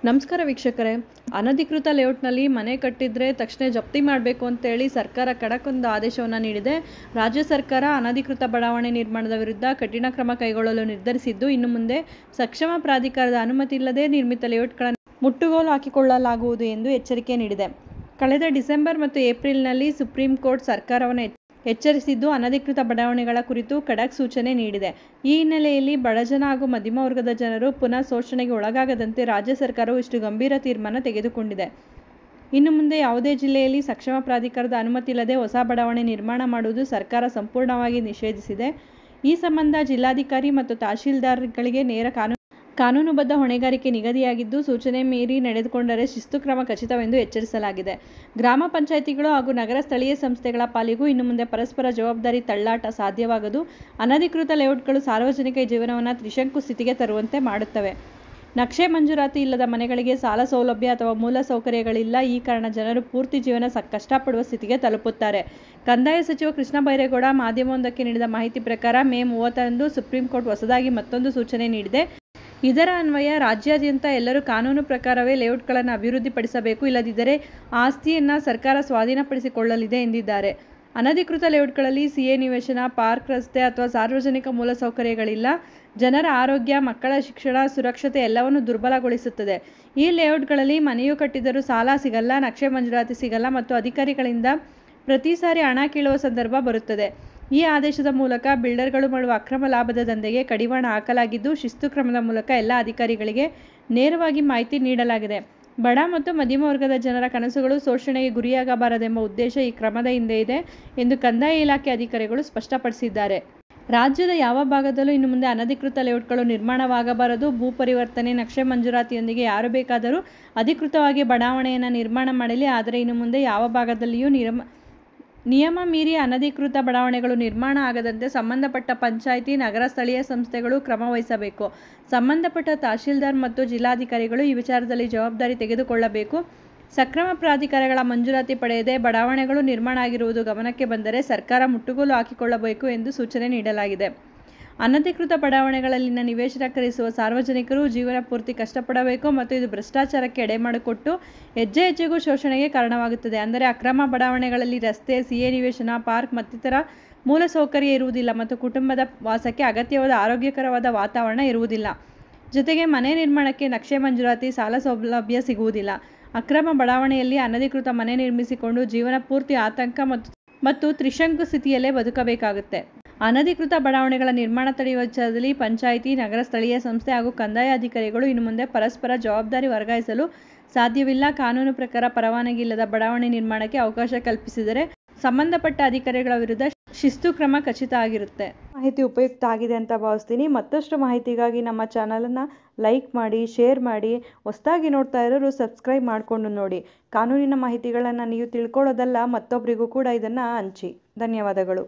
ನಮಸ್ಕಾರ ವೀಕ್ಷಕರೇ. ಅನಧಿಕೃತ ಲೇಔಟ್ನಲ್ಲಿ ಮನೆ ಕಟ್ಟಿದ್ರೆ ತಕ್ಷಣ ಜಪ್ತಿ ಮಾಡಬೇಕು ಅಂತೇಳಿ ಸರ್ಕಾರ ಖಡಕ್ಕೊಂದು ಆದೇಶವನ್ನು ನೀಡಿದೆ. ರಾಜ್ಯ ಸರ್ಕಾರ ಅನಧಿಕೃತ ಬಡಾವಣೆ ನಿರ್ಮಾಣದ ವಿರುದ್ಧ ಕಠಿಣ ಕ್ರಮ ಕೈಗೊಳ್ಳಲು ನಿರ್ಧರಿಸಿದ್ದು, ಇನ್ನು ಮುಂದೆ ಸಕ್ಷಮ ಪ್ರಾಧಿಕಾರದ ಅನುಮತಿ ಇಲ್ಲದೆ ನಿರ್ಮಿತ ಲೇಔಟ್ಗಳನ್ನು ಮುಟ್ಟುಗೋಲು ಹಾಕಿಕೊಳ್ಳಲಾಗುವುದು ಎಂದು ಎಚ್ಚರಿಕೆ ನೀಡಿದೆ. ಕಳೆದ ಡಿಸೆಂಬರ್ ಮತ್ತು ಏಪ್ರಿಲ್ನಲ್ಲಿ ಸುಪ್ರೀಂ ಕೋರ್ಟ್ ಸರ್ಕಾರವನ್ನು ಎಚ್ಚರಿಸಿದ್ದು, ಅನಧಿಕೃತ ಬಡಾವಣೆಗಳ ಕುರಿತು ಖಡಕ್ ಸೂಚನೆ ನೀಡಿದೆ. ಈ ಹಿನ್ನೆಲೆಯಲ್ಲಿ ಬಡಜನ ಹಾಗೂ ಮಧ್ಯಮ ವರ್ಗದ ಜನರು ಪುನಃ ಶೋಷಣೆಗೆ ಒಳಗಾಗದಂತೆ ರಾಜ್ಯ ಸರ್ಕಾರವು ಇಷ್ಟು ಗಂಭೀರ ತೀರ್ಮಾನ ತೆಗೆದುಕೊಂಡಿದೆ. ಇನ್ನು ಮುಂದೆ ಯಾವುದೇ ಜಿಲ್ಲೆಯಲ್ಲಿ ಸಕ್ಷಮ ಪ್ರಾಧಿಕಾರದ ಅನುಮತಿ ಇಲ್ಲದೆ ಹೊಸ ಬಡಾವಣೆ ನಿರ್ಮಾಣ ಮಾಡುವುದು ಸರ್ಕಾರ ಸಂಪೂರ್ಣವಾಗಿ ನಿಷೇಧಿಸಿದೆ. ಈ ಸಂಬಂಧ ಜಿಲ್ಲಾಧಿಕಾರಿ ಮತ್ತು ತಹಶೀಲ್ದಾರ್ಗಳಿಗೆ ನೇರ ಕಾನೂನುಬದ್ಧ ಹೊಣೆಗಾರಿಕೆ ನಿಗದಿಯಾಗಿದ್ದು, ಸೂಚನೆ ಮೀರಿ ನಡೆದುಕೊಂಡರೆ ಶಿಸ್ತು ಕ್ರಮ ಖಚಿತವೆಂದು ಎಚ್ಚರಿಸಲಾಗಿದೆ. ಗ್ರಾಮ ಪಂಚಾಯಿತಿಗಳು ಹಾಗೂ ನಗರ ಸ್ಥಳೀಯ ಸಂಸ್ಥೆಗಳ ಪಾಲಿಗೂ ಇನ್ನು ಮುಂದೆ ಪರಸ್ಪರ ಜವಾಬ್ದಾರಿ ತಳ್ಳಾಟ ಸಾಧ್ಯವಾಗದು. ಅನಧಿಕೃತ ಲೇಔಟ್ಗಳು ಸಾರ್ವಜನಿಕ ಜೀವನವನ್ನು ತ್ರಿಶಂಕು ಸ್ಥಿತಿಗೆ ತರುವಂತೆ ಮಾಡುತ್ತವೆ. ನಕ್ಷೆ ಮಂಜೂರಾತಿ ಇಲ್ಲದ ಮನೆಗಳಿಗೆ ಸಾಲ ಸೌಲಭ್ಯ ಅಥವಾ ಮೂಲ ಸೌಕರ್ಯಗಳಿಲ್ಲ. ಈ ಕಾರಣ ಜನರು ಪೂರ್ತಿ ಜೀವನ ಕಷ್ಟಪಡುವ ಸ್ಥಿತಿಗೆ ತಲುಪುತ್ತಾರೆ. ಕಂದಾಯ ಸಚಿವ ಕೃಷ್ಣ ಬೈರೇಗೌಡ ಮಾಧ್ಯಮವೊಂದಕ್ಕೆ ನೀಡಿದ ಮಾಹಿತಿ ಪ್ರಕಾರ ಮೇ 30ರಂದು ಸುಪ್ರೀಂ ಕೋರ್ಟ್ ಹೊಸದಾಗಿ ಮತ್ತೊಂದು ಸೂಚನೆ ನೀಡಿದೆ. ಇದರ ಅನ್ವಯ ರಾಜ್ಯಾದ್ಯಂತ ಎಲ್ಲರೂ ಕಾನೂನು ಪ್ರಕಾರವೇ ಲೇಔಟ್ಗಳನ್ನು ಅಭಿವೃದ್ಧಿಪಡಿಸಬೇಕು, ಇಲ್ಲದಿದ್ದರೆ ಆಸ್ತಿಯನ್ನು ಸರ್ಕಾರ ಸ್ವಾಧೀನಪಡಿಸಿಕೊಳ್ಳಲಿದೆ ಎಂದಿದ್ದಾರೆ. ಅನಧಿಕೃತ ಲೇಔಟ್ಗಳಲ್ಲಿ ಸಿಎ ನಿವೇಶನ, ಪಾರ್ಕ್, ರಸ್ತೆ ಅಥವಾ ಸಾರ್ವಜನಿಕ ಮೂಲಸೌಕರ್ಯಗಳಿಲ್ಲ. ಜನರ ಆರೋಗ್ಯ, ಮಕ್ಕಳ ಶಿಕ್ಷಣ, ಸುರಕ್ಷತೆ ಎಲ್ಲವನ್ನೂ ದುರ್ಬಲಗೊಳಿಸುತ್ತದೆ. ಈ ಲೇಔಟ್ಗಳಲ್ಲಿ ಮನೆಯು ಕಟ್ಟಿದರೂ ಸಾಲ ಸಿಗಲ್ಲ, ನಕ್ಷೆ ಮಂಜೂರಾತಿ ಸಿಗಲ್ಲ ಮತ್ತು ಅಧಿಕಾರಿಗಳಿಂದ ಪ್ರತಿ ಸಾರಿ ಹಣ ಕೀಳುವ ಸಂದರ್ಭ ಬರುತ್ತದೆ. ಈ ಆದೇಶದ ಮೂಲಕ ಬಿಲ್ಡರ್ಗಳು ಮಾಡುವ ಅಕ್ರಮ ಲಾಭದ ದಂಧೆಗೆ ಕಡಿವಾಣ ಹಾಕಲಾಗಿದ್ದು, ಶಿಸ್ತು ಕ್ರಮದ ಮೂಲಕ ಎಲ್ಲ ಅಧಿಕಾರಿಗಳಿಗೆ ನೇರವಾಗಿ ಮಾಹಿತಿ ನೀಡಲಾಗಿದೆ. ಬಡ ಮತ್ತು ಮಧ್ಯಮ ವರ್ಗದ ಜನರ ಕನಸುಗಳು ಶೋಷಣೆಗೆ ಗುರಿಯಾಗಬಾರದೆಂಬ ಉದ್ದೇಶ ಈ ಕ್ರಮದ ಹಿಂದೆ ಇದೆ ಎಂದು ಕಂದಾಯ ಇಲಾಖೆ ಅಧಿಕಾರಿಗಳು ಸ್ಪಷ್ಟಪಡಿಸಿದ್ದಾರೆ. ರಾಜ್ಯದ ಯಾವ ಭಾಗದಲ್ಲೂ ಇನ್ನು ಮುಂದೆ ಅನಧಿಕೃತ ಲೇಔಟ್ಗಳು ನಿರ್ಮಾಣವಾಗಬಾರದು. ಭೂ ಪರಿವರ್ತನೆ, ನಕ್ಷೆ ಮಂಜೂರಾತಿಯೊಂದಿಗೆ ಯಾರು ಬೇಕಾದರೂ ಅಧಿಕೃತವಾಗಿ ಬಡಾವಣೆಯನ್ನು ನಿರ್ಮಾಣ ಮಾಡಲಿ. ಆದರೆ ಇನ್ನು ಮುಂದೆ ಯಾವ ಭಾಗದಲ್ಲಿಯೂ ನಿಯಮ ಮೀರಿ ಅನಧಿಕೃತ ಬಡಾವಣೆಗಳು ನಿರ್ಮಾಣ ಆಗದಂತೆ ಸಂಬಂಧಪಟ್ಟ ಪಂಚಾಯಿತಿ, ನಗರ ಸ್ಥಳೀಯ ಸಂಸ್ಥೆಗಳು ಕ್ರಮ ವಹಿಸಬೇಕು. ಸಂಬಂಧಪಟ್ಟ ತಹಶೀಲ್ದಾರ್ ಮತ್ತು ಜಿಲ್ಲಾಧಿಕಾರಿಗಳು ಈ ವಿಚಾರದಲ್ಲಿ ಜವಾಬ್ದಾರಿ ತೆಗೆದುಕೊಳ್ಳಬೇಕು. ಸಕ್ರಮ ಪ್ರಾಧಿಕಾರಗಳ ಮಂಜೂರಾತಿ ಪಡೆಯದೆ ಬಡಾವಣೆಗಳು ನಿರ್ಮಾಣ ಆಗಿರುವುದು ಗಮನಕ್ಕೆ ಬಂದರೆ ಸರ್ಕಾರ ಮುಟ್ಟುಗೋಲು ಹಾಕಿಕೊಳ್ಳಬೇಕು ಎಂದು ಸೂಚನೆ ನೀಡಲಾಗಿದೆ. ಅನಧಿಕೃತ ಬಡಾವಣೆಗಳಲ್ಲಿನ ನಿವೇಶನ ಖರೀದಿಸುವ ಸಾರ್ವಜನಿಕರು ಜೀವನ ಪೂರ್ತಿ ಕಷ್ಟಪಡಬೇಕು ಮತ್ತು ಇದು ಭ್ರಷ್ಟಾಚಾರಕ್ಕೆ ಎಡೆಮಾಡಿಕೊಟ್ಟು ಹೆಜ್ಜೆ ಹೆಜ್ಜೆಗೂ ಶೋಷಣೆಗೆ ಕಾರಣವಾಗುತ್ತದೆ. ಅಂದರೆ ಅಕ್ರಮ ಬಡಾವಣೆಗಳಲ್ಲಿ ರಸ್ತೆ, ಸಿಎ ನಿವೇಶನ, ಪಾರ್ಕ್ ಮತ್ತಿತರ ಮೂಲಸೌಕರ್ಯ ಇರುವುದಿಲ್ಲ ಮತ್ತು ಕುಟುಂಬದ ವಾಸಕ್ಕೆ ಅಗತ್ಯವಾದ ಆರೋಗ್ಯಕರವಾದ ವಾತಾವರಣ ಇರುವುದಿಲ್ಲ. ಜೊತೆಗೆ ಮನೆ ನಿರ್ಮಾಣಕ್ಕೆ ನಕ್ಷೆ ಮಂಜೂರಾತಿ, ಸಾಲ ಸೌಲಭ್ಯ ಸಿಗುವುದಿಲ್ಲ. ಅಕ್ರಮ ಬಡಾವಣೆಯಲ್ಲಿ ಅನಧಿಕೃತ ಮನೆ ನಿರ್ಮಿಸಿಕೊಂಡು ಜೀವನ ಪೂರ್ತಿ ಆತಂಕ ಮತ್ತು ತ್ರಿಶಂಕು ಸ್ಥಿತಿಯಲ್ಲೇ ಬದುಕಬೇಕಾಗುತ್ತೆ. ಅನಧಿಕೃತ ಬಡಾವಣೆಗಳ ನಿರ್ಮಾಣ ತಡೆಯುವ ವಿಚಾರದಲ್ಲಿ ಪಂಚಾಯಿತಿ, ನಗರ ಸ್ಥಳೀಯ ಸಂಸ್ಥೆ ಹಾಗೂ ಕಂದಾಯ ಅಧಿಕಾರಿಗಳು ಇನ್ನು ಮುಂದೆ ಪರಸ್ಪರ ಜವಾಬ್ದಾರಿ ವರ್ಗಾಯಿಸಲು ಸಾಧ್ಯವಿಲ್ಲ. ಕಾನೂನು ಪ್ರಕಾರ ಪರವಾನಗಿ ಇಲ್ಲದ ಬಡಾವಣೆ ನಿರ್ಮಾಣಕ್ಕೆ ಅವಕಾಶ ಕಲ್ಪಿಸಿದರೆ ಸಂಬಂಧಪಟ್ಟ ಅಧಿಕಾರಿಗಳ ವಿರುದ್ಧ ಶಿಸ್ತು ಕ್ರಮ ಖಚಿತ ಆಗಿರುತ್ತೆ. ಮಾಹಿತಿ ಉಪಯುಕ್ತ ಆಗಿದೆ ಅಂತ ಭಾವಿಸ್ತೀನಿ. ಮತ್ತಷ್ಟು ಮಾಹಿತಿಗಾಗಿ ನಮ್ಮ ಚಾನಲನ್ನು ಲೈಕ್ ಮಾಡಿ, ಶೇರ್ ಮಾಡಿ. ಹೊಸದಾಗಿ ನೋಡ್ತಾ ಇರೋರು ಸಬ್ಸ್ಕ್ರೈಬ್ ಮಾಡಿಕೊಂಡು ನೋಡಿ. ಕಾನೂನಿನ ಮಾಹಿತಿಗಳನ್ನು ನೀವು ತಿಳ್ಕೊಳ್ಳೋದಲ್ಲ, ಮತ್ತೊಬ್ಬರಿಗೂ ಕೂಡ ಇದನ್ನು ಹಂಚಿ. ಧನ್ಯವಾದಗಳು.